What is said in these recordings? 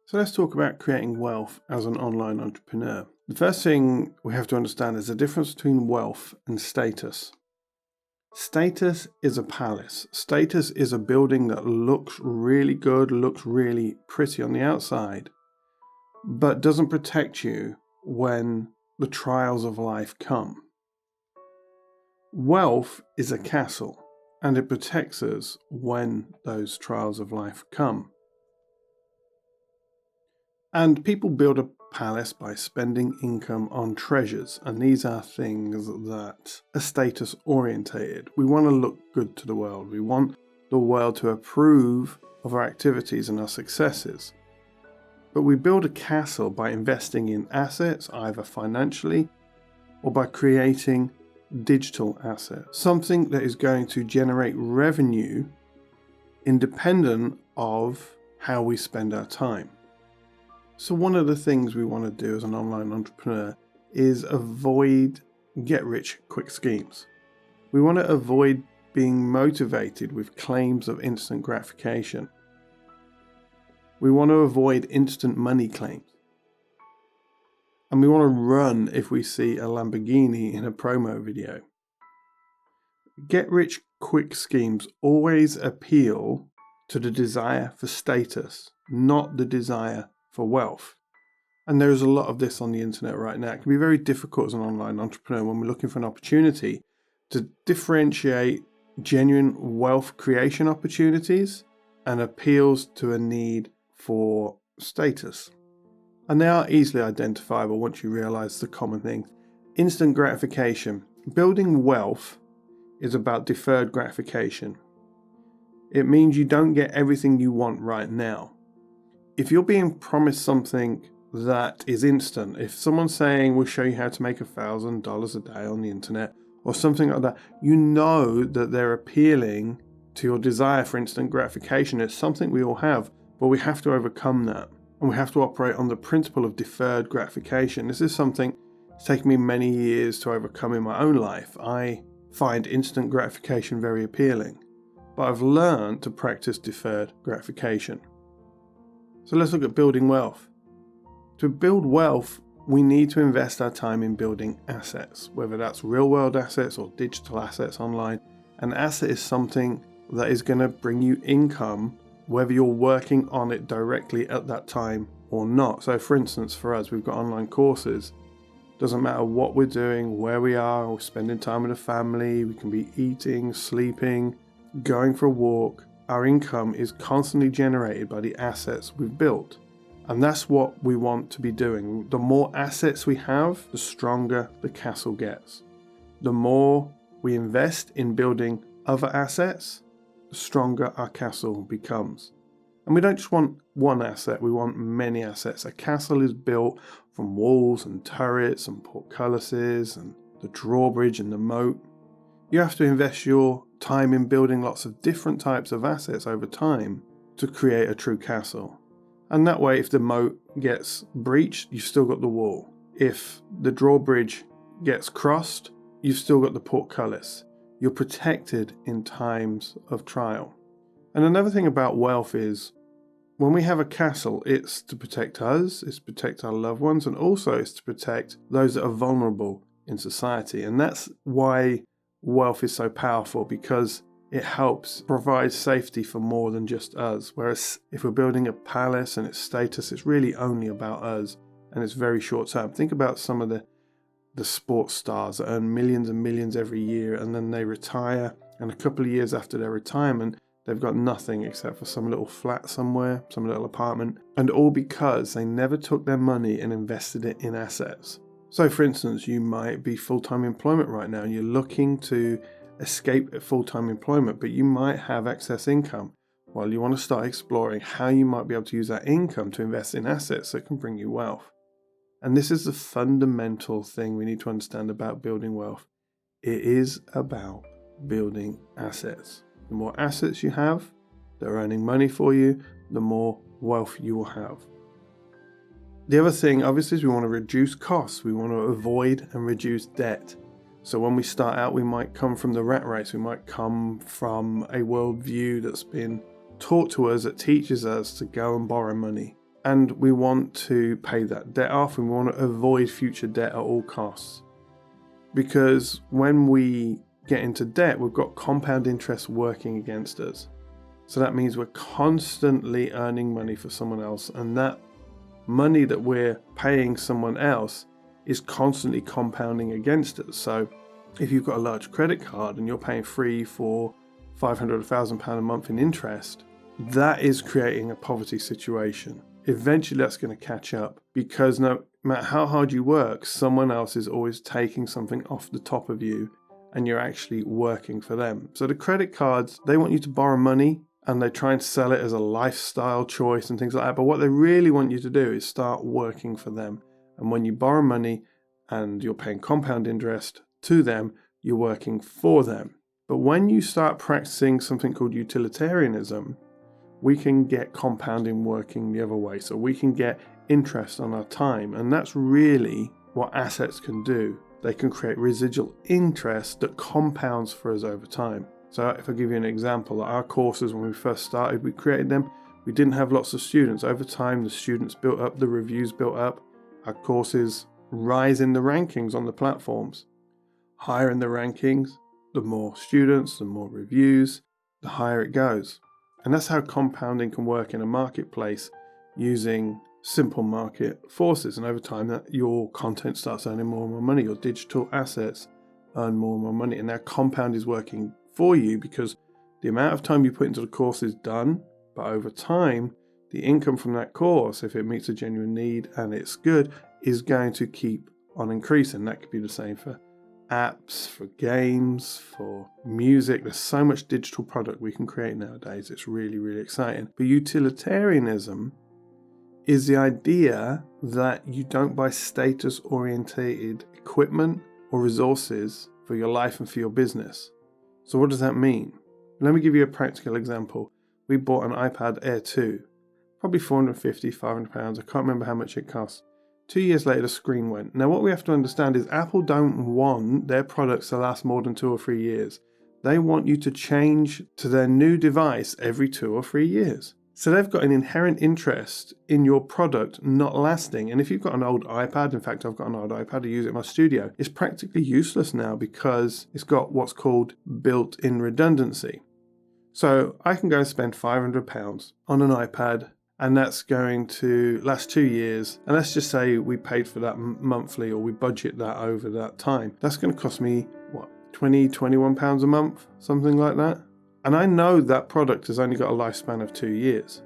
So let's talk about creating wealth as an online entrepreneur. The first thing we have to understand is the difference between wealth and status. Status is a palace. Status is a building that looks really good, looks really pretty on the outside, but doesn't protect you when the trials of life come. Wealth is a castle, and it protects us when those trials of life come. And people build a palace by spending income on treasures, and these are things that are status orientated. We want to look good to the world. We want the world to approve of our activities and our successes. But we build a castle by investing in assets, either financially or by creating digital assets, something that is going to generate revenue independent of how we spend our time. So one of the things we want to do as an online entrepreneur is avoid get-rich-quick schemes. We want to avoid being motivated with claims of instant gratification. We want to avoid instant money claims. And we want to run if we see a Lamborghini in a promo video. Get-rich-quick schemes always appeal to the desire for status, not the desire for wealth. And there's a lot of this on the internet right now. It can be very difficult as an online entrepreneur when we're looking for an opportunity to differentiate genuine wealth creation opportunities and appeals to a need for status. And they are easily identifiable once you realize the common thing. Instant gratification. Building wealth is about deferred gratification. It means you don't get everything you want right now. If you're being promised something that is instant, if someone's saying we'll show you how to make $1,000 a day on the internet or something like that, you know that they're appealing to your desire for instant gratification. It's something we all have, but we have to overcome that. And we have to operate on the principle of deferred gratification. This is something it's taken me many years to overcome in my own life. I find instant gratification very appealing, but I've learned to practice deferred gratification. So let's look at building wealth. To build wealth, we need to invest our time in building assets, whether that's real world assets or digital assets online. An asset is something that is going to bring you income, whether you're working on it directly at that time or not. So for instance, for us, we've got online courses. Doesn't matter what we're doing, where we are, we're spending time with the family, we can be eating, sleeping, going for a walk. Our income is constantly generated by the assets we've built. And that's what we want to be doing. The more assets we have, the stronger the castle gets. The more we invest in building other assets, the stronger our castle becomes. And we don't just want one asset, we want many assets. A castle is built from walls and turrets and portcullises and the drawbridge and the moat. You have to invest your time in building lots of different types of assets over time to create a true castle. And that way, if the moat gets breached, you've still got the wall. If the drawbridge gets crossed, you've still got the portcullis. You're protected in times of trial. And another thing about wealth is, when we have a castle, it's to protect us, it's to protect our loved ones, and also it's to protect those that are vulnerable in society. And that's why wealth is so powerful, because it helps provide safety for more than just us. Whereas if we're building a palace and its status, it's really only about us and it's very short term. Think about some of the sports stars that earn millions and millions every year, and then they retire, and a couple of years after their retirement, they've got nothing except for some little flat somewhere, some little apartment, and all because they never took their money and invested it in assets. So for instance, you might be full-time employment right now and you're looking to escape full-time employment, but you might have excess income. Well, you want to start exploring how you might be able to use that income to invest in assets that can bring you wealth. And this is the fundamental thing we need to understand about building wealth. It is about building assets. The more assets you have that are earning money for you, the more wealth you will have. The other thing, obviously, is we want to reduce costs. We want to avoid and reduce debt. So when we start out, we might come from the rat race. We might come from a worldview that's been taught to us that teaches us to go and borrow money. And we want to pay that debt off. We want to avoid future debt at all costs. Because when we get into debt, we've got compound interest working against us. So that means we're constantly earning money for someone else, and that money that we're paying someone else is constantly compounding against us. So if you've got a large credit card and you're paying 3, 4, 500, £1,000 a month in interest, that is creating a poverty situation. Eventually that's going to catch up, because no matter how hard you work, someone else is always taking something off the top of you, and you're actually working for them. So the credit cards, they want you to borrow money, and they try and sell it as a lifestyle choice and things like that. But what they really want you to do is start working for them. And when you borrow money and you're paying compound interest to them, you're working for them. But when you start practicing something called utilitarianism, we can get compounding working the other way. So we can get interest on our time. And that's really what assets can do. They can create residual interest that compounds for us over time. So if I give you an example, our courses, when we first started, we created them. We didn't have lots of students. Over time, the students built up, the reviews built up. Our courses rise in the rankings on the platforms. Higher in the rankings, the more students, the more reviews, the higher it goes. And that's how compounding can work in a marketplace using simple market forces. And over time, that your content starts earning more and more money. Your digital assets earn more and more money. And that compound is working for you, because the amount of time you put into the course is done, but over time the income from that course, if it meets a genuine need and it's good, is going to keep on increasing. That could be the same for apps, for games, for music. There's so much digital product we can create nowadays. It's really, really exciting. But utilitarianism is the idea that you don't buy status orientated equipment or resources for your life and for your business. So what does that mean? Let me give you a practical example. We bought an iPad Air 2, probably £450, £500. I can't remember how much it cost. 2 years later, the screen went. Now, what we have to understand is Apple don't want their products to last more than 2 or 3 years. They want you to change to their new device every 2 or 3 years. So they've got an inherent interest in your product not lasting. And if you've got an old iPad, in fact, I've got an old iPad, I use it in my studio, it's practically useless now because it's got what's called built-in redundancy. So I can go and spend £500 on an iPad, and that's going to last 2 years. And let's just say we paid for that monthly, or we budget that over that time. That's going to cost me, £20, £21 a month, something like that. And I know that product has only got a lifespan of 2 years.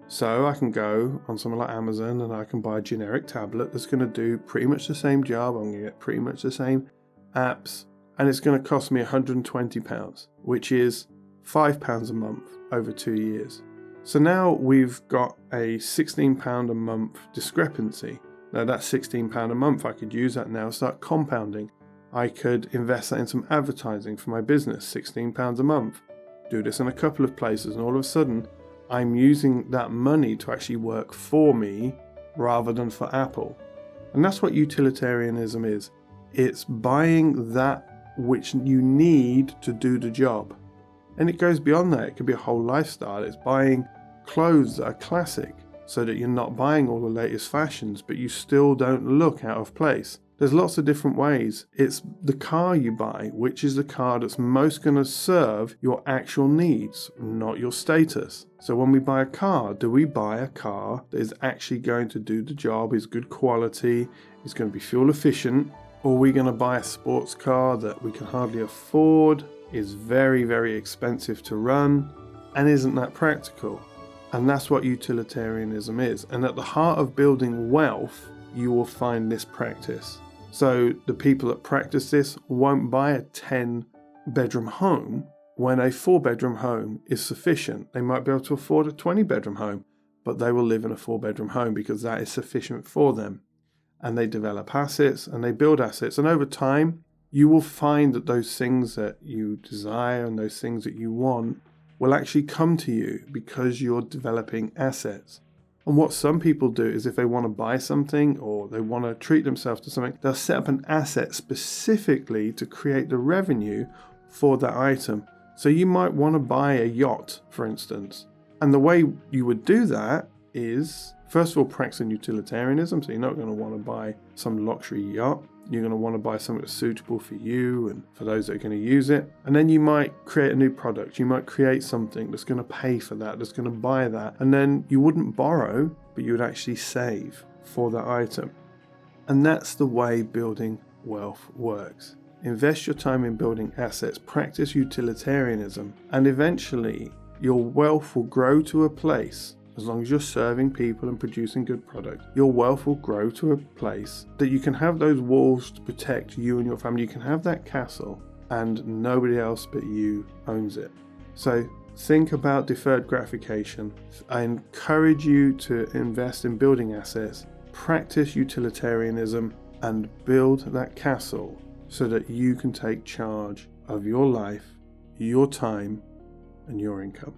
So I can go on something like Amazon and I can buy a generic tablet that's going to do pretty much the same job. I'm going to get pretty much the same apps, and it's going to cost me £120, which is £5 a month over 2 years. So now we've got a £16 a month discrepancy. Now that's £16 a month. I could use that now, start compounding. I could invest that in some advertising for my business, £16 a month. Do this in a couple of places, and all of a sudden I'm using that money to actually work for me rather than for Apple. And that's what utilitarianism is. It's buying that which you need to do the job. And it goes beyond that. It could be a whole lifestyle. It's buying clothes that are classic so that you're not buying all the latest fashions, but you still don't look out of place. There's lots of different ways. It's the car you buy, which is the car that's most going to serve your actual needs, not your status. So when we buy a car, do we buy a car that is actually going to do the job, is good quality, is going to be fuel efficient, or are we going to buy a sports car that we can hardly afford, is very, very expensive to run, and isn't that practical? And that's what utilitarianism is. And at the heart of building wealth, you will find this practice. So the people that practice this won't buy a 10-bedroom home when a 4-bedroom home is sufficient. They might be able to afford a 20-bedroom home, but they will live in a 4-bedroom home because that is sufficient for them. And they develop assets and they build assets. And over time, you will find that those things that you desire and those things that you want will actually come to you because you're developing assets. And what some people do is if they want to buy something or they want to treat themselves to something, they'll set up an asset specifically to create the revenue for that item. So you might want to buy a yacht, for instance. And the way you would do that is, first of all, practicing utilitarianism. So you're not going to want to buy some luxury yacht. You're going to want to buy something that's suitable for you and for those that are going to use it. And then you might create a new product. You might create something that's going to pay for that, that's going to buy that. And then you wouldn't borrow, but you would actually save for that item. And that's the way building wealth works. Invest your time in building assets, practice utilitarianism, and eventually your wealth will grow to a place, as long as you're serving people and producing good product, your wealth will grow to a place that you can have those walls to protect you and your family. You can have that castle and nobody else but you owns it. So think about deferred gratification. I encourage you to invest in building assets, practice utilitarianism, and build that castle so that you can take charge of your life, your time, and your income.